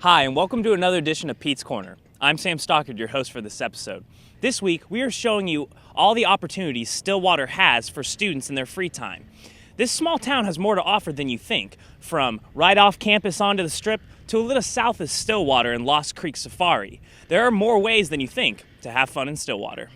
Hi, and welcome to another edition of Pete's Corner. I'm Sam Stockard, your host for this episode. This week, we are showing you all the opportunities Stillwater has for students in their free time. This small town has more to offer than you think, from right off campus onto the Strip to a little south of Stillwater and Lost Creek Safari. There are more ways than you think to have fun in Stillwater.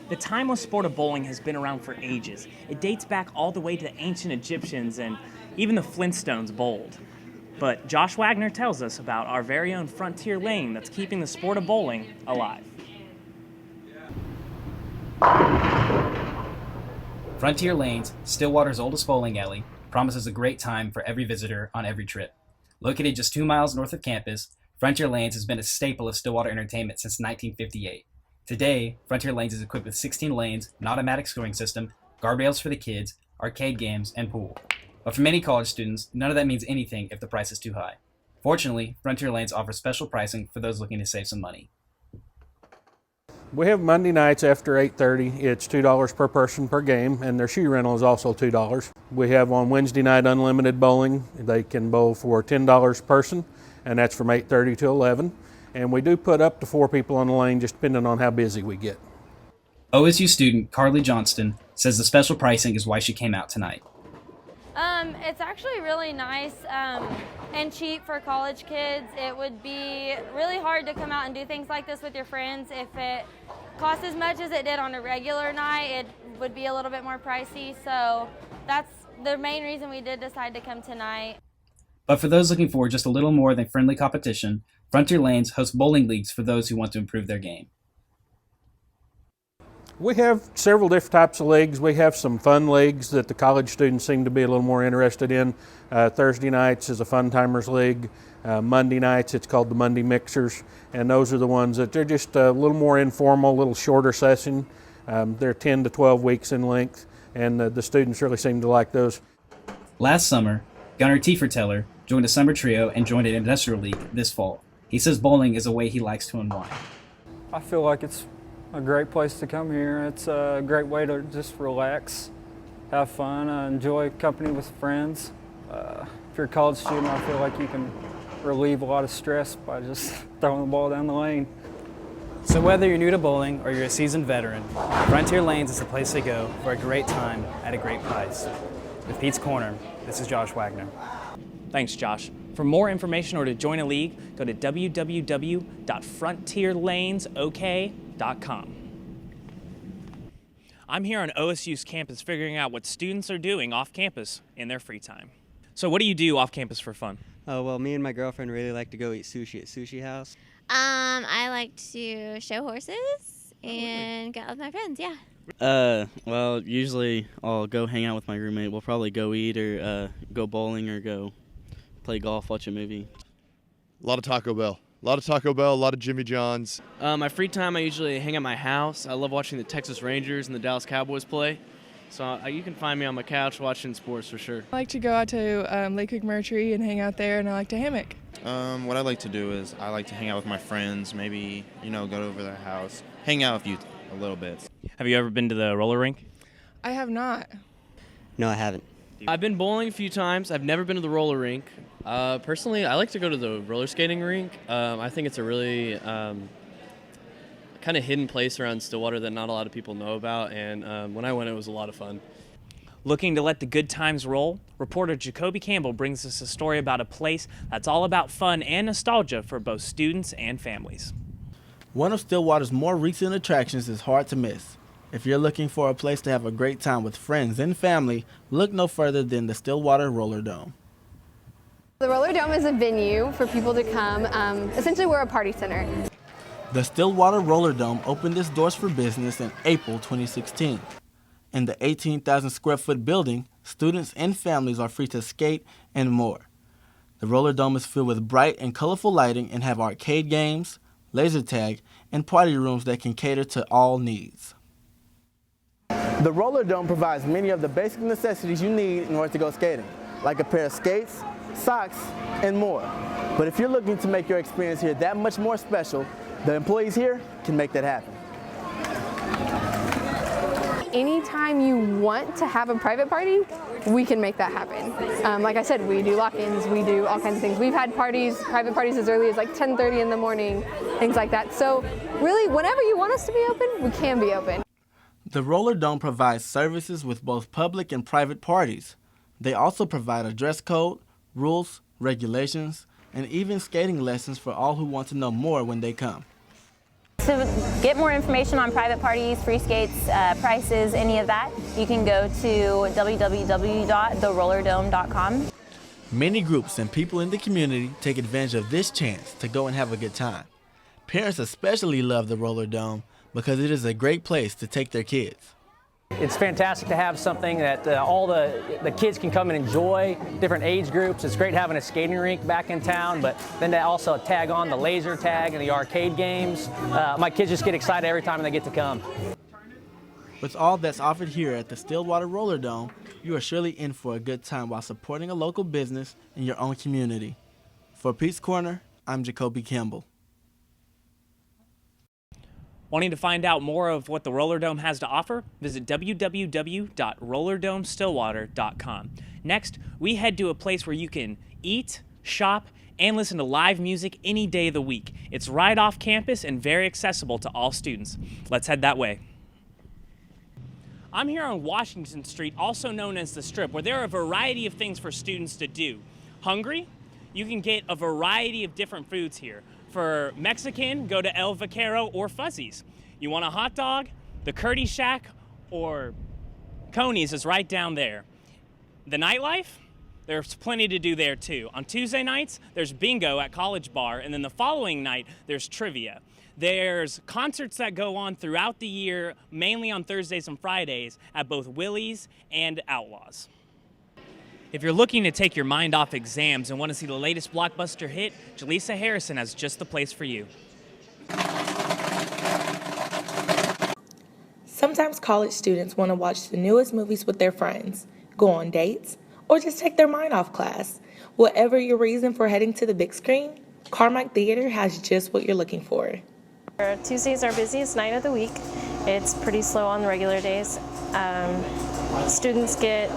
The timeless sport of bowling has been around for ages. It dates back all the way to the ancient Egyptians and even the Flintstones bowled. But Josh Wagner tells us about our very own Frontier Lane that's keeping the sport of bowling alive. Frontier Lanes, Stillwater's oldest bowling alley, promises a great time for every visitor on every trip. Located just 2 miles north of campus, Frontier Lanes has been a staple of Stillwater entertainment since 1958. Today, Frontier Lanes is equipped with 16 lanes, an automatic scoring system, guardrails for the kids, arcade games, and pool. But for many college students, none of that means anything if the price is too high. Fortunately, Frontier Lanes offers special pricing for those looking to save some money. We have Monday nights after 8:30. It's $2 per person per game, and their shoe rental is also $2. We have on Wednesday night unlimited bowling. They can bowl for $10 a person, and that's from 8:30 to 11. And we do put up to 4 people on the lane, just depending on how busy we get. OSU student Carly Johnston says the special pricing is why she came out tonight. It's actually really nice and cheap for college kids. It would be really hard to come out and do things like this with your friends. If it cost as much as it did on a regular night, it would be a little bit more pricey. So that's the main reason we did decide to come tonight. But for those looking for just a little more than friendly competition, Frontier Lanes hosts bowling leagues for those who want to improve their game. We have several different types of leagues. We have some fun leagues that the college students seem to be a little more interested in. Thursday nights is a Fun Timers League. Monday nights it's called the Monday Mixers, and those are the ones that they're just a little more informal, a little shorter session. They're 10 to 12 weeks in length, and the students really seem to like those. Last summer, Gunnar Tieferteller joined a summer trio and joined an industrial league this fall. He says bowling is a way he likes to unwind. I feel like it's a great place to come here. It's a great way to just relax, have fun, enjoy company with friends. If you're a college student, I feel like you can relieve a lot of stress by just throwing the ball down the lane. So whether you're new to bowling or you're a seasoned veteran, Frontier Lanes is the place to go for a great time at a great price. With Pete's Corner, this is Josh Wagner. Thanks, Josh. For more information or to join a league, go to www.frontierlanesok.com. I'm here on OSU's campus figuring out what students are doing off campus in their free time. So what do you do off campus for fun? Oh, well, me and my girlfriend really like to go eat sushi at Sushi House. I like to show horses and get out with my friends, yeah. Well, usually I'll go hang out with my roommate. We'll probably go eat or go bowling or go play golf, watch a movie. A lot of Taco Bell. A lot of Jimmy John's. My free time, I usually hang at my house. I love watching the Texas Rangers and the Dallas Cowboys play. So you can find me on my couch watching sports for sure. I like to go out to Lake McMurtry and hang out there, and I like to hammock. What I like to do is I like to hang out with my friends, maybe, go over their house, hang out with you a little bit. Have you ever been to the roller rink? I have not. No, I haven't. I've been bowling a few times. I've never been to the roller rink. Personally, I like to go to the roller skating rink. I think it's a really kind of hidden place around Stillwater that not a lot of people know about, and when I went, it was a lot of fun. Looking to let the good times roll? Reporter Jacoby Campbell brings us a story about a place that's all about fun and nostalgia for both students and families. One of Stillwater's more recent attractions is hard to miss. If you're looking for a place to have a great time with friends and family, look no further than the Stillwater Roller Dome. The Roller Dome is a venue for people to come. Essentially, we're a party center. The Stillwater Roller Dome opened its doors for business in April 2016. In the 18,000 square foot building, students and families are free to skate and more. The Roller Dome is filled with bright and colorful lighting and have arcade games, laser tag, and party rooms that can cater to all needs. The Roller Dome provides many of the basic necessities you need in order to go skating, like a pair of skates, socks, and more. But if you're looking to make your experience here that much more special, the employees here can make that happen. Anytime you want to have a private party, we can make that happen. Like I said, we do lock-ins, we do all kinds of things. We've had parties, private parties as early as like 10:30 in the morning, things like that. So really, whenever you want us to be open, we can be open. The Roller Dome provides services with both public and private parties. They also provide a dress code, rules, regulations, and even skating lessons for all who want to know more when they come. To get more information on private parties, free skates, prices, any of that, you can go to www.therollerdome.com. Many groups and people in the community take advantage of this chance to go and have a good time. Parents especially love the Roller Dome because it is a great place to take their kids. It's fantastic to have something that all the kids can come and enjoy, different age groups. It's great having a skating rink back in town, but then to also tag on the laser tag and the arcade games. My kids just get excited every time they get to come. With all that's offered here at the Stillwater Roller Dome, you are surely in for a good time while supporting a local business in your own community. For Pete's Corner, I'm Jacoby Campbell. Wanting to find out more of what the Roller Dome has to offer? Visit www.rollerdomestillwater.com. Next, we head to a place where you can eat, shop, and listen to live music any day of the week. It's right off campus and very accessible to all students. Let's head that way. I'm here on Washington Street, also known as the Strip, where there are a variety of things for students to do. Hungry? You can get a variety of different foods here. For Mexican, go to El Vaquero or Fuzzy's. You want a hot dog? The Curdy Shack or Coney's is right down there. The nightlife? There's plenty to do there too. On Tuesday nights, there's bingo at College Bar, and then the following night, there's trivia. There's concerts that go on throughout the year, mainly on Thursdays and Fridays, at both Willie's and Outlaws. If you're looking to take your mind off exams and want to see the latest blockbuster hit, Jaleesa Harrison has just the place for you. Sometimes college students want to watch the newest movies with their friends, go on dates, or just take their mind off class. Whatever your reason for heading to the big screen, Carmike Theater has just what you're looking for. Tuesday's our busiest night of the week. It's pretty slow on the regular days. Students get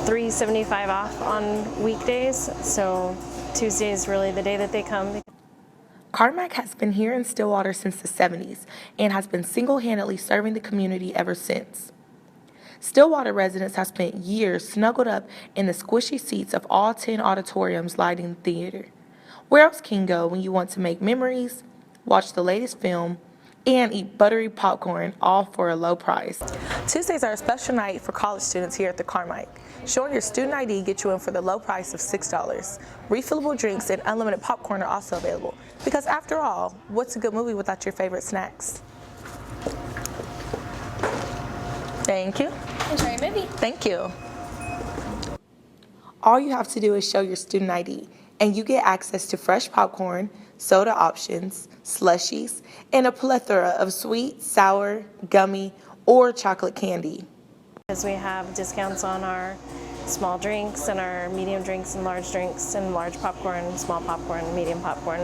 $3.75 off on weekdays, so Tuesday is really the day that they come. Carmike has been here in Stillwater since the 70s and has been single-handedly serving the community ever since. Stillwater residents have spent years snuggled up in the squishy seats of all 10 auditoriums lighting the theater. Where else can you go when you want to make memories, watch the latest film, and eat buttery popcorn, all for a low price? Tuesdays are a special night for college students here at the Carmike. Showing your student ID gets you in for the low price of $6. Refillable drinks and unlimited popcorn are also available. Because after all, what's a good movie without your favorite snacks? Thank you. Enjoy your movie. Thank you. All you have to do is show your student ID, and you get access to fresh popcorn, soda options, slushies, and a plethora of sweet, sour, gummy, or chocolate candy. As we have discounts on our small drinks and our medium drinks and large popcorn, small popcorn, medium popcorn,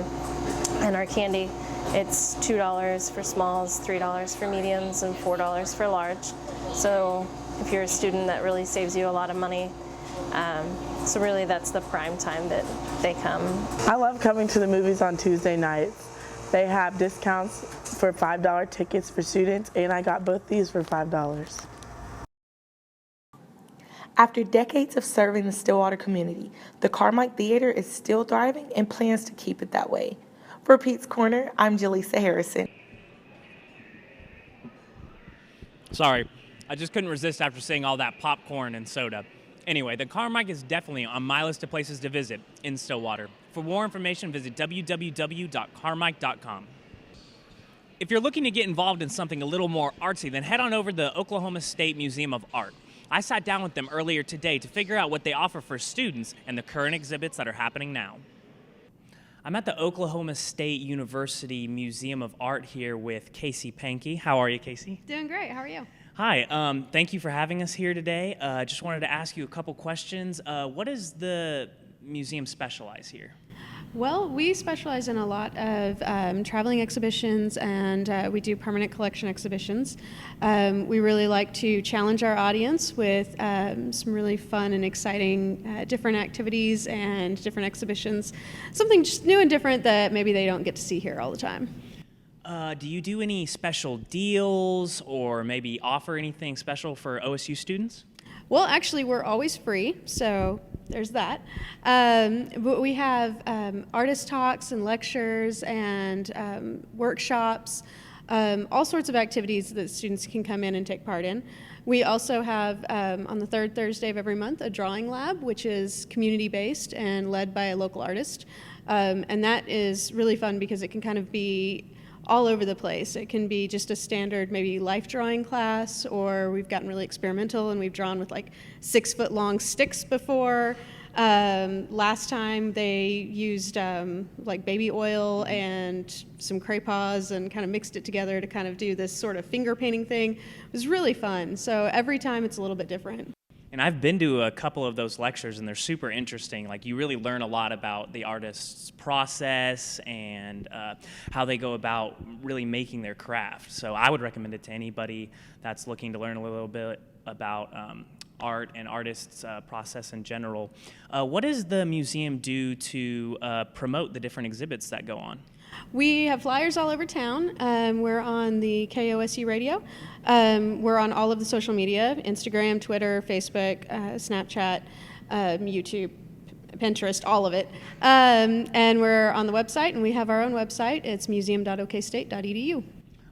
and our candy. It's $2 for smalls, $3 for mediums, and $4 for large. So if you're a student, that really saves you a lot of money. So really that's the prime time that they come. I love coming to the movies on Tuesday nights. They have discounts for $5 tickets for students, and I got both these for $5. After decades of serving the Stillwater community, the Carmike Theater is still thriving and plans to keep it that way. For Pete's Corner, I'm Jaleesa Harrison. Sorry, I just couldn't resist after seeing all that popcorn and soda. Anyway, the Carmike is definitely on my list of places to visit in Stillwater. For more information, visit www.carmike.com. If you're looking to get involved in something a little more artsy, then head on over to the Oklahoma State Museum of Art. I sat down with them earlier today to figure out what they offer for students and the current exhibits that are happening now. I'm at the Oklahoma State University Museum of Art here with Casey Pankey. How are you, Casey? Doing great. How are you? Hi. Thank you for having us here today. Just wanted to ask you a couple questions. What does the museum specialize here? Well, we specialize in a lot of traveling exhibitions, and we do permanent collection exhibitions. We really like to challenge our audience with some really fun and exciting different activities and different exhibitions. Something just new and different that maybe they don't get to see here all the time. Do you do any special deals or maybe offer anything special for OSU students? Well, actually, we're always free, so there's that. But we have artist talks and lectures and workshops, all sorts of activities that students can come in and take part in. We also have, on the third Thursday of every month, a drawing lab, which is community-based and led by a local artist. And that is really fun because it can kind of be all over the place. It can be just a standard maybe life drawing class, or we've gotten really experimental and we've drawn with like 6-foot long sticks before. Last time they used like baby oil and some crayons and kind of mixed it together to kind of do this sort of finger painting thing. It was really fun. So every time it's a little bit different. And I've been to a couple of those lectures, and they're super interesting. Like, you really learn a lot about the artist's process and how they go about really making their craft. So I would recommend it to anybody that's looking to learn a little bit about art and artists' process in general. What does the museum do to promote the different exhibits that go on? We have flyers all over town. We're on the KOSU radio. We're on all of the social media, Instagram, Twitter, Facebook, Snapchat, YouTube, Pinterest, all of it. And we're on the website, and we have our own website. It's museum.okstate.edu.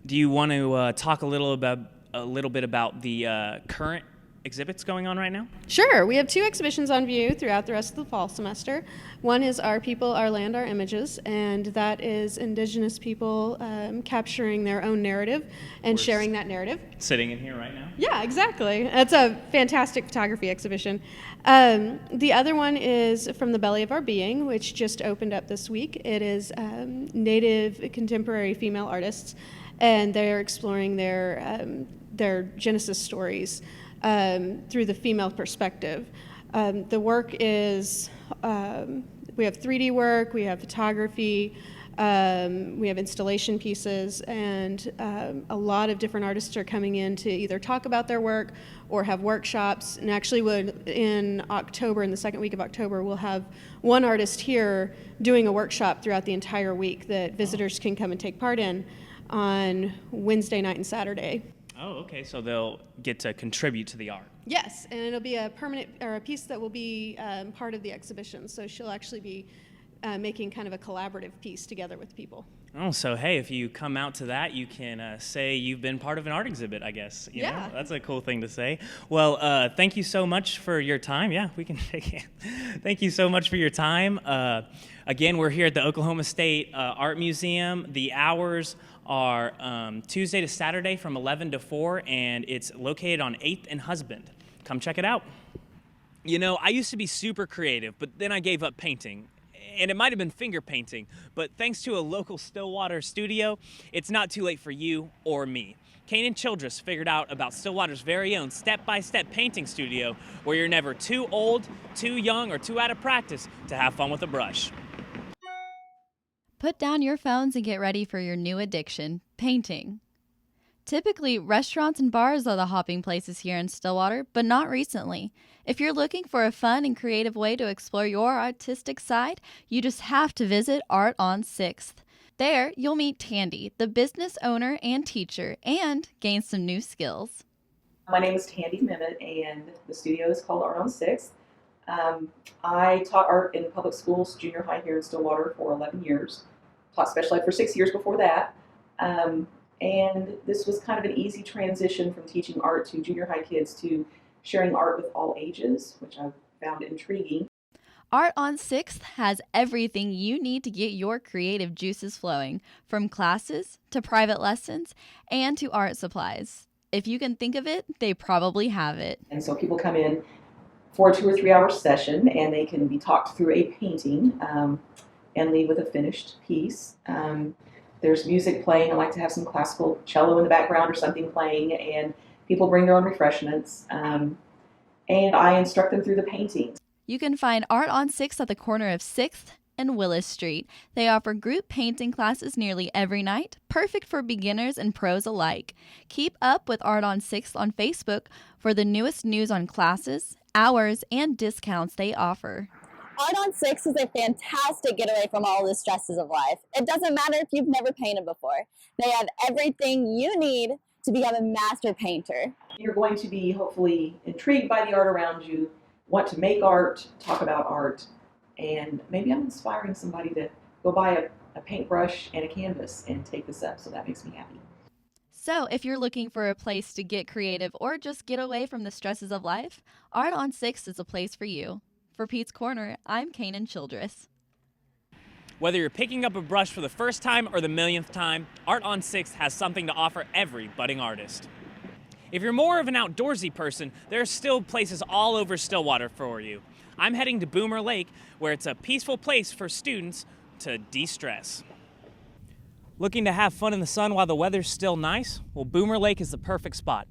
Do you want to talk a little bit about the current exhibits going on right now? Sure. We have 2 exhibitions on view throughout the rest of the fall semester. One is Our People, Our Land, Our Images, and that is Indigenous people capturing their own narrative and sharing that narrative. Sitting in here right now? Yeah, exactly. It's a fantastic photography exhibition. The other one is From the Belly of Our Being, which just opened up this week. It is Native contemporary female artists, and they're exploring their Genesis stories through the female perspective. The work is, we have 3D work, we have photography, we have installation pieces, and a lot of different artists are coming in to either talk about their work or have workshops. And actually in October, in the second week of October, we'll have one artist here doing a workshop throughout the entire week that visitors can come and take part in on Wednesday night and Saturday. Oh, okay. So they'll get to contribute to the art. Yes, and it'll be a permanent or a piece that will be part of the exhibition. So she'll actually be making kind of a collaborative piece together with people. Oh, so hey, if you come out to that, you can say you've been part of an art exhibit, I guess. You know? That's a cool thing to say. Well, thank you so much for your time. Yeah, we can take it. Thank you so much for your time. Again, we're here at the Oklahoma State Art Museum. The hours are Tuesday to Saturday from 11 to 4, and it's located on 8th and Husband. Come check it out. You know, I used to be super creative, but then I gave up painting. And it might have been finger painting, but thanks to a local Stillwater studio, it's not too late for you or me. Kanan Childress figured out about Stillwater's very own step-by-step painting studio, where you're never too old, too young, or too out of practice to have fun with a brush. Put down your phones and get ready for your new addiction, painting. Typically, restaurants and bars are the hopping places here in Stillwater, but not recently. If you're looking for a fun and creative way to explore your artistic side, you just have to visit Art on 6th. There, you'll meet Tandy, the business owner and teacher, and gain some new skills. My name is Tandy Mimmet, and the studio is called Art on 6th. I taught art in public schools, junior high here in Stillwater for 11 years. Taught special ed for 6 years before that. And this was kind of an easy transition from teaching art to junior high kids to sharing art with all ages, which I found intriguing. Art on 6th has everything you need to get your creative juices flowing, from classes to private lessons and to art supplies. If you can think of it, they probably have it. And so people come in for a 2 or 3 hour session, and they can be talked through a painting and leave with a finished piece. There's music playing. I like to have some classical cello in the background or something playing, and people bring their own refreshments. And I instruct them through the paintings. You can find Art on 6th at the corner of 6th and Willis Street. They offer group painting classes nearly every night, perfect for beginners and pros alike. Keep up with Art on 6th on Facebook for the newest news on classes, hours, and discounts they offer. Art on 6 is a fantastic getaway from all the stresses of life. It doesn't matter if you've never painted before. They have everything you need to become a master painter. You're going to be hopefully intrigued by the art around you, want to make art, talk about art, and maybe I'm inspiring somebody to go buy a paintbrush and a canvas and take this up, so that makes me happy. So if you're looking for a place to get creative or just get away from the stresses of life, Art on 6th is a place for you. For Pete's Corner, I'm Kanan Childress. Whether you're picking up a brush for the first time or the millionth time, Art on 6th has something to offer every budding artist. If you're more of an outdoorsy person, there are still places all over Stillwater for you. I'm heading to Boomer Lake, where it's a peaceful place for students to de-stress. Looking to have fun in the sun while the weather's still nice? Well, Boomer Lake is the perfect spot.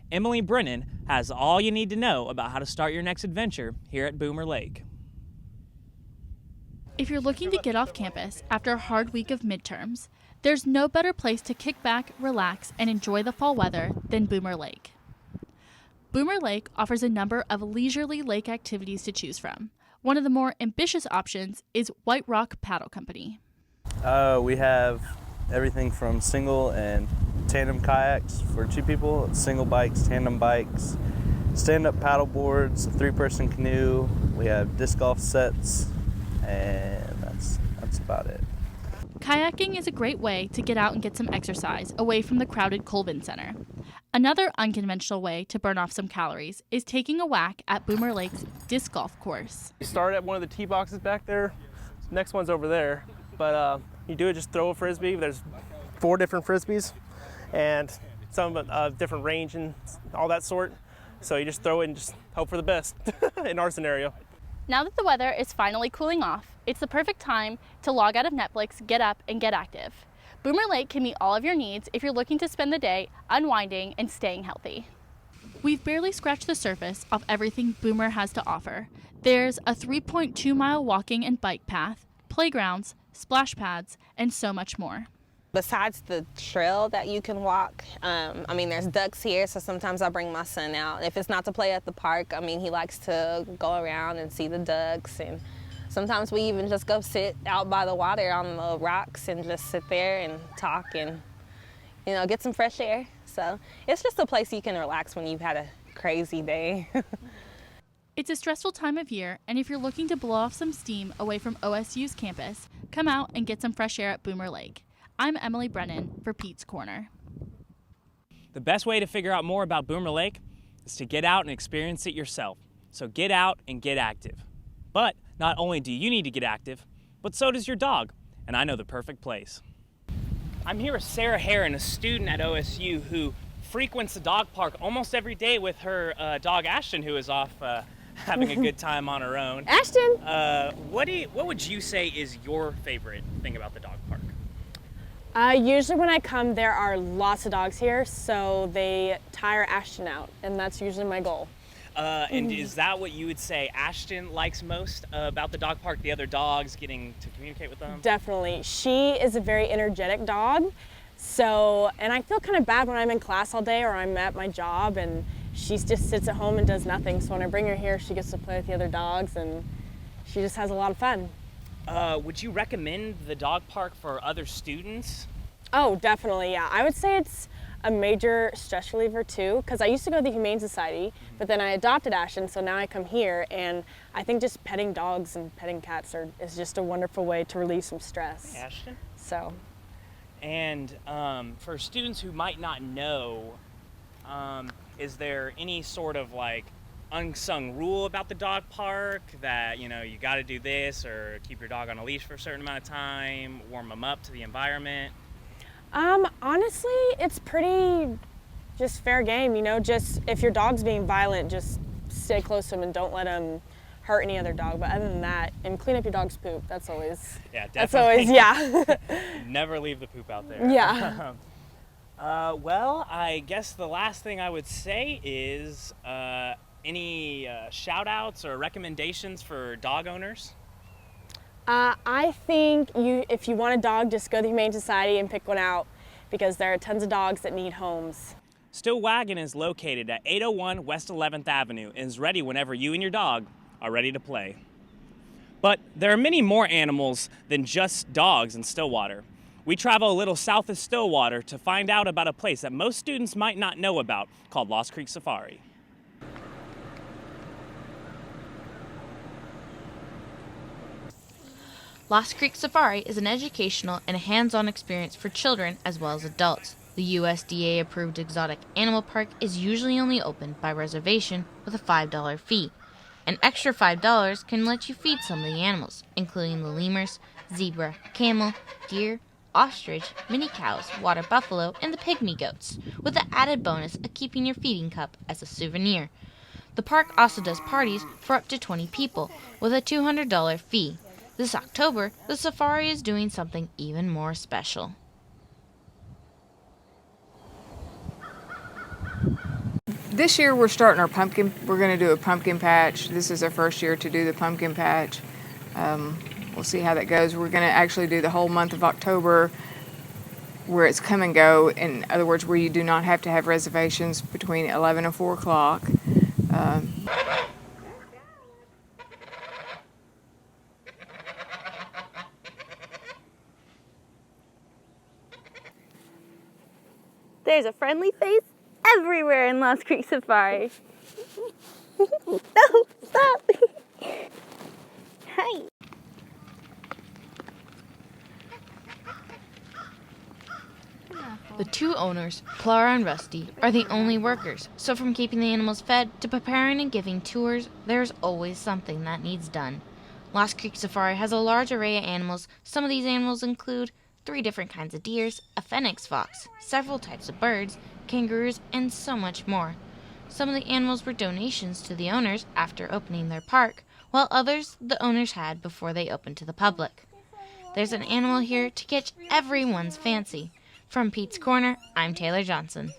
Emily Brennan has all you need to know about how to start your next adventure here at Boomer Lake. If you're looking to get off campus after a hard week of midterms, there's no better place to kick back, relax, and enjoy the fall weather than Boomer Lake. Boomer Lake offers a number of leisurely lake activities to choose from. One of the more ambitious options is White Rock Paddle Company. We have everything from single and tandem kayaks for 2 people, single bikes, tandem bikes, stand-up paddle boards, a 3-person canoe. We have disc golf sets, and that's about it. Kayaking is a great way to get out and get some exercise away from the crowded Colvin Center. Another unconventional way to burn off some calories is taking a whack at Boomer Lake's disc golf course. You start at one of the tee boxes back there, next one's over there, but you do it, just throw a frisbee. There's 4 different frisbees and some different range and all that sort. So you just throw it and just hope for the best in our scenario. Now that the weather is finally cooling off, it's the perfect time to log out of Netflix, get up, and get active. Boomer Lake can meet all of your needs if you're looking to spend the day unwinding and staying healthy. We've barely scratched the surface of everything Boomer has to offer. There's a 3.2-mile walking and bike path, playgrounds, splash pads, and so much more. Besides the trail that you can walk, there's ducks here, so sometimes I bring my son out. If it's not to play at the park, he likes to go around and see the ducks, and sometimes we even just go sit out by the water on the rocks and just sit there and talk and, get some fresh air. So it's just a place you can relax when you've had a crazy day. It's a stressful time of year, and if you're looking to blow off some steam away from OSU's campus, come out and get some fresh air at Boomer Lake. I'm Emily Brennan for Pete's Corner. The best way to figure out more about Boomer Lake is to get out and experience it yourself. So get out and get active. But not only do you need to get active, but so does your dog, and I know the perfect place. I'm here with Sarah Heron, a student at OSU who frequents the dog park almost every day with her dog Ashton, who is off having a good time on her own. Ashton! What would you say is your favorite thing about the dog park? Usually when I come, there are lots of dogs here, so they tire Ashton out, and that's usually my goal. And is that what you would say Ashton likes most about the dog park, the other dogs, getting to communicate with them? Definitely. She is a very energetic dog, and I feel kind of bad when I'm in class all day or I'm at my job and she just sits at home and does nothing. So when I bring her here, she gets to play with the other dogs and she just has a lot of fun. Would you recommend the dog park for other students? Oh, definitely, yeah. I would say it's a major stress reliever too, because I used to go to the Humane Society, but then I adopted Ashton, so now I come here, and I think just petting dogs and petting cats is just a wonderful way to relieve some stress. Ashton? So. And for students who might not know, is there any sort of unsung rule about the dog park that, you got to do this or keep your dog on a leash for a certain amount of time, warm them up to the environment? Honestly, it's pretty just fair game, you know, just if your dog's being violent, just stay close to him and don't let him hurt any other dog. But other than that, and clean up your dog's poop. That's always, Yeah, definitely. that's always, yeah. Never leave the poop out there. Yeah. Well, I guess the last thing I would say is any shout outs or recommendations for dog owners? I think if you want a dog, just go to the Humane Society and pick one out because there are tons of dogs that need homes. Still Wagon is located at 801 West 11th Avenue and is ready whenever you and your dog are ready to play. But there are many more animals than just dogs in Stillwater. We travel a little south of Stillwater to find out about a place that most students might not know about called Lost Creek Safari. Lost Creek Safari is an educational and hands-on experience for children as well as adults. The USDA-approved exotic animal park is usually only open by reservation with a $5 fee. An extra $5 can let you feed some of the animals, including the lemurs, zebra, camel, deer, ostrich, mini cows, water buffalo, and the pygmy goats, with the added bonus of keeping your feeding cup as a souvenir. The park also does parties for up to 20 people with a $200 fee. This October, the safari is doing something even more special. This year we're starting our pumpkin. We're going to do a pumpkin patch. This is our first year to do the pumpkin patch. We'll see how that goes. We're going to actually do the whole month of October where it's come and go. In other words, where you do not have to have reservations between 11 and 4 o'clock. There's a friendly face everywhere in Lost Creek Safari. No, stop. Hi. The two owners, Clara and Rusty, are the only workers, so from keeping the animals fed to preparing and giving tours, there's always something that needs done. Lost Creek Safari has a large array of animals. Some of these animals include 3 different kinds of deers, a phoenix fox, several types of birds, kangaroos, and so much more. Some of the animals were donations to the owners after opening their park, while others the owners had before they opened to the public. There's an animal here to catch everyone's fancy. From Pete's Corner, I'm Taylor Johnson.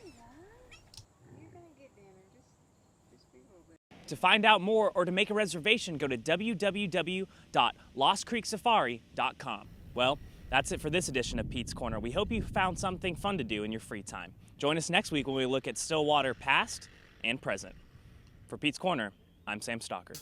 To find out more or to make a reservation, go to www.lostcreeksafari.com. Well, that's it for this edition of Pete's Corner. We hope you found something fun to do in your free time. Join us next week when we look at Stillwater past and present. For Pete's Corner, I'm Sam Stockard.